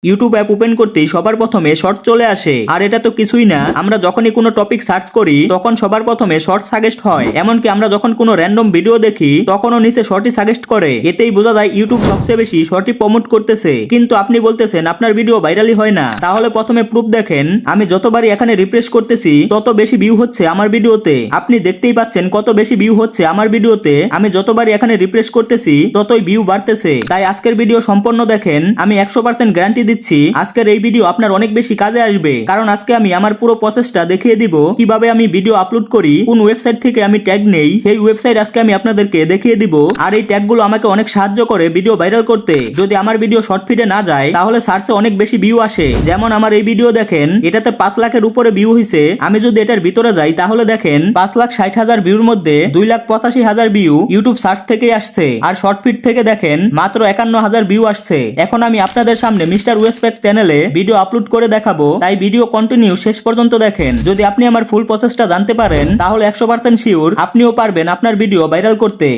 YouTube app open করতেই সবার প্রথমে শর্ট চলে আসে। আর এটা তো কিছুই না, আমরা যখনই কোনো টপিক সার্চ করি তখন সবার প্রথমে শর্ট সাজেস্ট হয়। এমনকি আমরা যখন কোনো র্যান্ডম ভিডিও দেখি তখনও নিচে শর্টই সাজেস্ট করে। এতেই বোঝা যায় ইউটিউব সবচেয়ে বেশি শর্টই প্রমোট করতেছে। কিন্তু আপনি বলতেছেন আপনার ভিডিও ভাইরালই হয় না, তাহলে প্রথমে প্রুফ দেখেন। আমি যতবারই এখানে রিফ্রেশ করতেছি তত বেশি ভিউ হচ্ছে আমার ভিডিওতে। আপনি দেখতেই পাচ্ছেন কত বেশি ভিউ হচ্ছে আমার ভিডিওতে। আমি যতবারই এখানে রিফ্রেশ করতেছি ততই ভিউ বাড়তেছে। তাই আজকের ভিডিও সম্পূর্ণ দেখেন, আমি 100% গ্যারান্টি দিচ্ছি আজকের এই ভিডিও আপনার অনেক বেশি কাজে আসবে। কারণ আজকে আমি আমার পুরো প্রসেসটা দেখিয়ে দিব, কিভাবে আমি ভিডিও আপলোড করি, কোন ওয়েবসাইট থেকে আমি ট্যাগ নেই, সেই ওয়েবসাইট আজকে আমি আপনাদেরকে দেখিয়ে দিব। আর এই ট্যাগগুলো আমাকে অনেক সাহায্য করে ভিডিও ভাইরাল করতে। যদি আমার ভিডিও শর্ট ফিডে না যায় তাহলে সার্চে অনেক বেশি ভিউ আসে। যেমন আমার এই ভিডিও দেখেন, এটাতে 5 লাখের উপরে ভিউ হয়েছে। আমি যদি এটার ভিতরে যাই তাহলে দেখেন 5,60,000 ভিউর মধ্যে 2,85,000 ভিউ ইউটিউব সার্চ থেকেই আসছে। আর শর্ট ফিড থেকে দেখেন মাত্র 51,000 ভিউ আসছে। এখন আমি আপনাদের সামনে মিস্টার ওয়েসপ্যাক চ্যানেলে ভিডিও আপলোড করে দেখাবো, তাই ভিডিও কন্টিনিউ শেষ পর্যন্ত দেখেন। যদি আপনি আমার ফুল প্রসেসটা জানতে পারেন তাহলে 100% শিওর আপনিও পারবেন আপনার ভিডিও ভাইরাল করতে।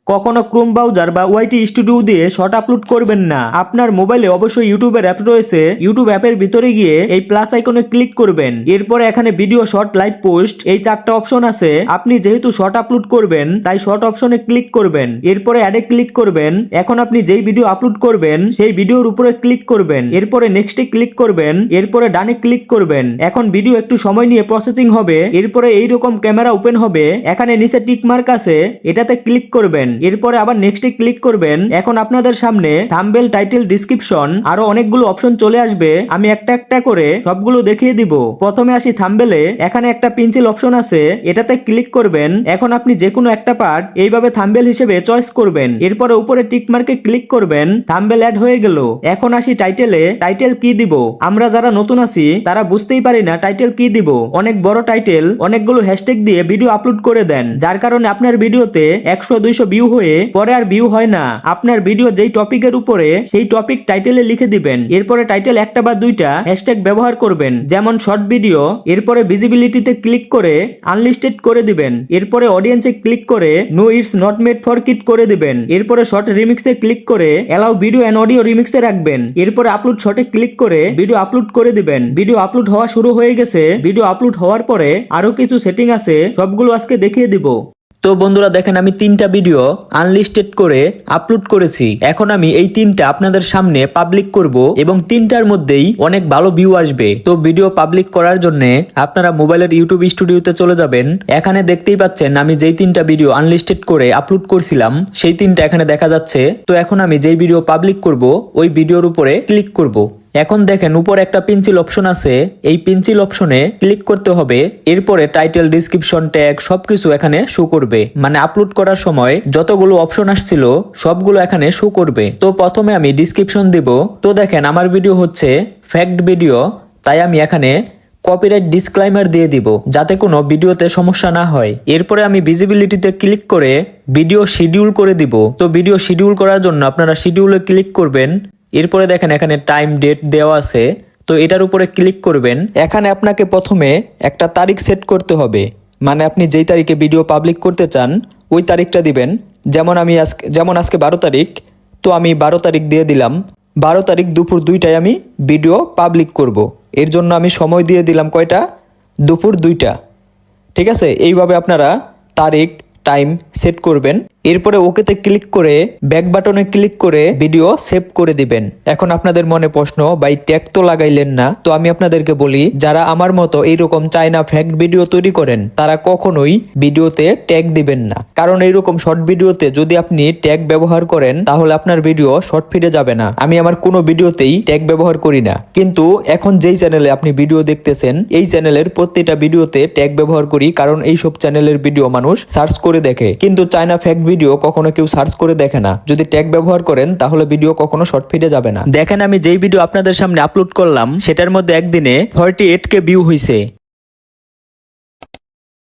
কখনো ক্রোম ব্রাউজার বা ওয়াইটি স্টুডিও দিয়ে শর্ট আপলোড করবেন না। আপনার মোবাইলে অবশ্যই ইউটিউবের অ্যাপ রয়েছে। ইউটিউব অ্যাপের ভিতরে গিয়ে এই প্লাস আইকনে ক্লিক করবেন। এরপরে এখানে ভিডিও শর্ট লাইভ পোস্ট এই 4টা অপশন আছে। আপনি যেহেতু শর্ট আপলোড করবেন তাই শর্ট অপশনে ক্লিক করবেন। এরপরে অ্যাডে ক্লিক করবেন। এখন আপনি যেই ভিডিও আপলোড করবেন সেই ভিডিওর উপরে ক্লিক করবেন। এরপরে নেক্সটে ক্লিক করবেন। এরপরে ডানে ক্লিক করবেন। এখন ভিডিও একটু সময় নিয়ে প্রসেসিং হবে। এরপরে এইরকম ক্যামেরা ওপেন হবে। এখানে নিচে টিক মার্ক আছে, এটাতে ক্লিক করবেন। এরপরে আবার নেক্সটে ক্লিক করবেন। এখন আপনাদের সামনে থাম্বনেল, টাইটেল, ডেসক্রিপশন আরো অনেকগুলো অপশন চলে আসবে। আমি একটা একটা করে সবগুলো দেখিয়ে দিব। প্রথমে আসি থাম্বনেলে। এখানে একটা পেন্সিল অপশন আছে, এটাতে ক্লিক করবেন। এখন আপনি যে কোনো একটা পার্ট এইভাবে থাম্বনেল হিসেবে চয়েস করবেন। এরপরে উপরে টিক মার্কে ক্লিক করবেন। থাম্বনেল অ্যাড হয়ে গেল। এখন আসি টাইটেলে। টাইটেল কি দিব? আমরা যারা নতুন আছি তারা বুঝতেই পারি না টাইটেল কি দিব। অনেক বড় টাইটেল অনেকগুলো হ্যাশট্যাগ দিয়ে ভিডিও আপলোড করে দেন, যার কারণে আপনার ভিডিওতে 100-200 ভিউ হয়ে পরে আর ভিউ হয় না। আপনার ভিডিও যেই টপিকের উপরে সেই টপিক টাইটেলে লিখে দিবেন। এরপরে টাইটেল একটা বা দুইটা হ্যাশট্যাগ ব্যবহার করবেন, যেমন শর্ট ভিডিও। এরপরে ভিজিবিলিটিতে ক্লিক করে আনলিস্টেড করে দিবেন। এরপরে অডিয়েন্সে ক্লিক করে no it's not made for kid করে দিবেন। এরপরে শর্ট রিমিক্সে ক্লিক করে অ্যালাউ ভিডিও এন্ড অডিও রিমিক্সে রাখবেন। এরপরে আপলোড শর্টে ক্লিক করে ভিডিও আপলোড করে দিবেন। ভিডিও আপলোড হওয়া শুরু হয়ে গেছে। ভিডিও আপলোড হওয়ার পরে আরো কিছু সেটিং আছে, সবগুলো আজকে দেখিয়ে দিব। তো বন্ধুরা দেখেন, আমি 3টা ভিডিও আনলিস্টেড করে আপলোড করেছি। এখন আমি এই 3টা আপনাদের সামনে পাবলিক করব এবং 3টার মধ্যেই অনেক ভালো ভিউ আসবে। তো ভিডিও পাবলিক করার জন্য আপনারা মোবাইলের ইউটিউব স্টুডিওতে চলে যাবেন। এখানে দেখতেই পাচ্ছেন আমি যেই 3টা ভিডিও আনলিস্টেড করে আপলোড করছিলাম সেই 3টা এখানে দেখা যাচ্ছে। তো এখন আমি যেই ভিডিও পাবলিক করব ওই ভিডিওর উপরে ক্লিক করব। এখন দেখেন উপরে একটা পেন্সিল অপশন আছে, এই পেন্সিল অপশনে ক্লিক করতে হবে। এরপরে টাইটেল, ডেসক্রিপশন, ট্যাগ সবকিছু এখানে শো করবে। মানে আপলোড করার সময় যতগুলো অপশন আসছিল সবগুলো এখানে শো করবে। তো প্রথমে আমি ডেসক্রিপশন দিব। তো দেখেন আমার ভিডিও হচ্ছে ফ্যাক্ট ভিডিও, তাই আমি এখানে কপিরাইট ডিসক্লাইমার দিয়ে দিব যাতে কোনো ভিডিওতে সমস্যা না হয়। এরপরে আমি ভিজিবিলিটিতে ক্লিক করে ভিডিও শিডিউল করে দিব। তো ভিডিও শিডিউল করার জন্য আপনারা শিডিউলে ক্লিক করবেন। এরপরে দেখেন এখানে টাইম, ডেট দেওয়া আছে। তো এটার উপরে ক্লিক করবেন। এখানে আপনাকে প্রথমে একটা তারিখ সেট করতে হবে, মানে আপনি যেই তারিখে ভিডিও পাবলিক করতে চান ওই তারিখটা দিবেন। যেমন আজকে 12 তারিখ, তো আমি 12 তারিখ দিয়ে দিলাম। 12 তারিখ দুপুর 2টায় আমি ভিডিও পাবলিক করব। এর জন্য আমি সময় দিয়ে দিলাম কয়টা? দুপুর 2টা। ঠিক আছে, এইভাবে আপনারা তারিখ, টাইম সেট করবেন। এরপরে ওকেতে ক্লিক করে ব্যাক বাটনে ক্লিক করে ভিডিও সেভ করে দিবেন। এখন আপনাদের মনে প্রশ্ন, ভাই ট্যাগ তো লাগাইলেন না? তো আমি আপনাদেরকে বলি, যারা আমার মতো এইরকম চায়না ফ্যাক্ট ভিডিও তৈরি করেন তারা কখনোই ভিডিওতে ট্যাগ দিবেন না। কারণ এইরকম শর্ট ভিডিওতে যদি আপনি ট্যাগ ব্যবহার করেন তাহলে আপনার ভিডিও শর্ট ফিডে যাবে না। আমি আমার কোনো ভিডিওতেই ট্যাগ ব্যবহার করি না, কিন্তু এখন যেই চ্যানেলে আপনি ভিডিও দেখতেছেন এই চ্যানেলের প্রত্যেকটা ভিডিওতে ট্যাগ ব্যবহার করি, কারণ এইসব চ্যানেলের ভিডিও মানুষ সার্চ করে দেখে। কিন্তু চায়না ফ্যাক্ট ভিডিও কখনো কেউ সার্চ করে দেখে না। যদি ট্যাগ ব্যবহার করেন তাহলে ভিডিও কখনো শর্ট ফিডে যাবে না। দেখেন আমি যেই ভিডিও আপনাদের সামনে আপলোড করলাম সেটার মধ্যে একদিনে 48K ভিউ হয়েছে।